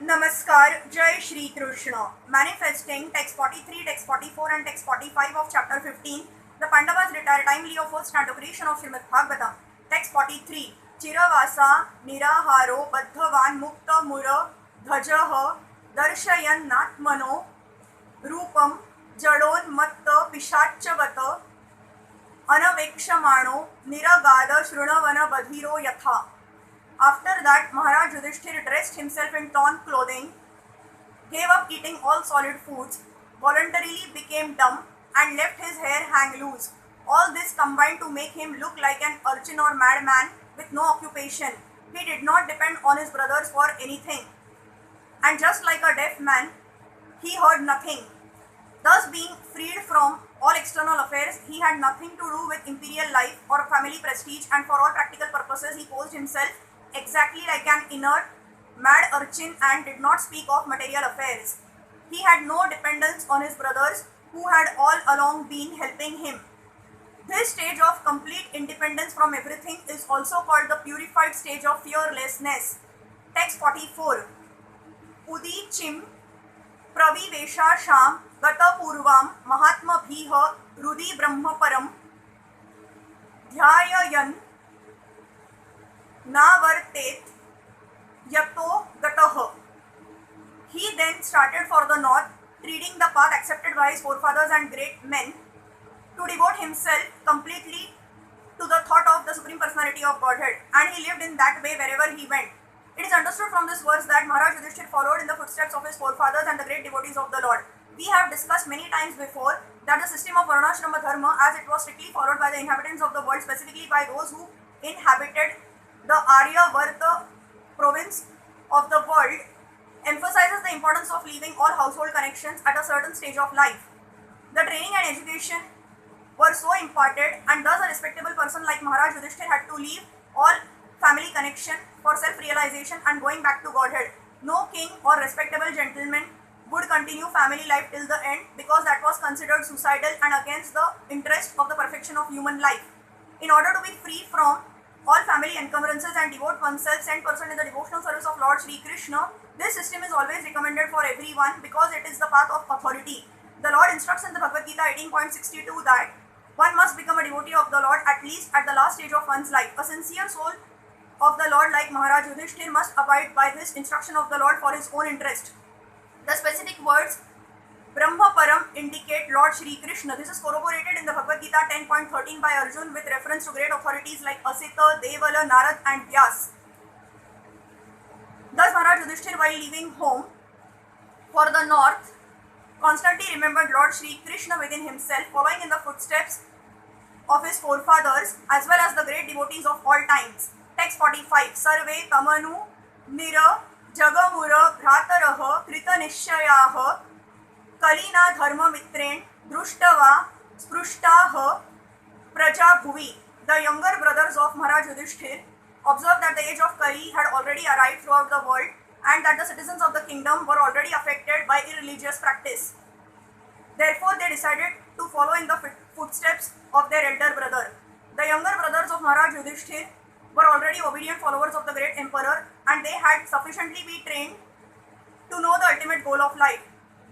Namaskar, Jai Shri Krishna. Manifesting text 43, text 44 and text 45 of chapter 15. The Pandavas retire timely of first canto creation of Srimad Bhagavatam. Text 43. Chiravasa niraharo baddhavan mukta mura dhajaha darshayan natmano rupam jadon matta pishachavata anavekshamano niragada shrunavana badhiro yatha. After that, Maharaj Yudhishthir dressed himself in torn clothing, gave up eating all solid foods, voluntarily became dumb, and left his hair hang loose. All this combined to make him look like an urchin or madman with no occupation. He did not depend on his brothers for anything. And just like a deaf man, he heard nothing. Thus, being freed from all external affairs, he had nothing to do with imperial life or family prestige, and for all practical purposes, he posed himself exactly like an inert, mad urchin and did not speak of material affairs. He had no dependence on his brothers, who had all along been helping him. This stage of complete independence from everything is also called the purified stage of fearlessness. Text 44. Udichim pravivesha sham gata purvam mahatma bhiha rudi brahma param dhyayayan navartet yato gataha. He then started for the north, treading the path accepted by his forefathers and great men, to devote himself completely to the thought of the Supreme Personality of Godhead, and he lived in that way wherever he went. It is understood from this verse that Maharaj Yudhishthir followed in the footsteps of his forefathers and the great devotees of the Lord. We have discussed many times before that the system of Varnashrama Dharma, as it was strictly followed by the inhabitants of the world, specifically by those who inhabited the Aryavarta province of the world, emphasizes the importance of leaving all household connections at a certain stage of life. The training and education were so imparted, and thus a respectable person like Maharaj Yudhishthir had to leave all family connection for self-realization and going back to Godhead. No king or respectable gentleman would continue family life till the end, because that was considered suicidal and against the interest of the perfection of human life. In order to be free from all family encumbrances and devote oneself 100% in the devotional service of Lord Shri Krishna, this system is always recommended for everyone because it is the path of authority. The Lord instructs in the Bhagavad Gita 18.62 that one must become a devotee of the Lord at least at the last stage of one's life. A sincere soul of the Lord like Maharaj Yudhishthir must abide by this instruction of the Lord for his own interest. The specific words Brahma Param indicate Lord Shri Krishna. This is corroborated in the Bhagavad Gita 10.13 by Arjun with reference to great authorities like Asita, Devala, Narad and Vyasa. Thus Maharaj Yudhishthir, while leaving home for the north, constantly remembered Lord Shri Krishna within himself, following in the footsteps of his forefathers as well as the great devotees of all times. Text 45. Sarve tamanu nira jagamura bhrataraha krita nishayaha kalina dharma mitren drushtava sprushtaha praja bhuvi. The younger brothers of Maharaj Yudhishthir observed that the age of Kali had already arrived throughout the world, and that the citizens of the kingdom were already affected by irreligious practice. Therefore, they decided to follow in the footsteps of their elder brother. The younger brothers of Maharaj Yudhishthir were already obedient followers of the great emperor, and they had sufficiently been trained to know the ultimate goal of life.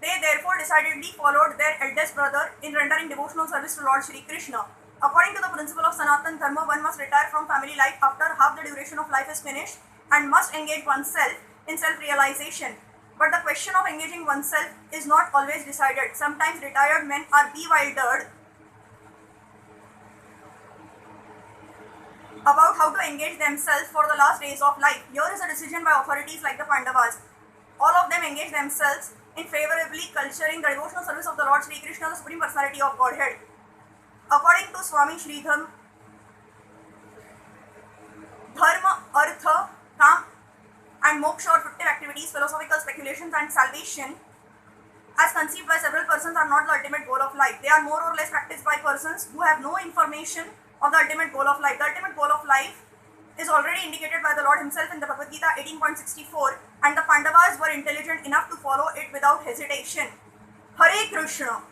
They therefore decidedly followed their eldest brother in rendering devotional service to Lord Shri Krishna. According to the principle of Sanatan Dharma, one must retire from family life after half the duration of life is finished and must engage oneself in self-realization. But the question of engaging oneself is not always decided. Sometimes retired men are bewildered about how to engage themselves for the last days of life. Here is a decision by authorities like the Pandavas. All of them engage themselves in favorably culturing the devotional service of the Lord Shri Krishna, the Supreme Personality of Godhead. According to Swami Shri, Dharma, Artha, Kam and Moksha or fictive activities, philosophical speculations and salvation as conceived by several persons are not the ultimate goal of life. They are more or less practiced by persons who have no information of the ultimate goal of life. The ultimate goal of life is already indicated by the Lord himself in the Bhagavad Gita 18.64, and the Pandavas were intelligent enough to follow it without hesitation. Hare Krishna.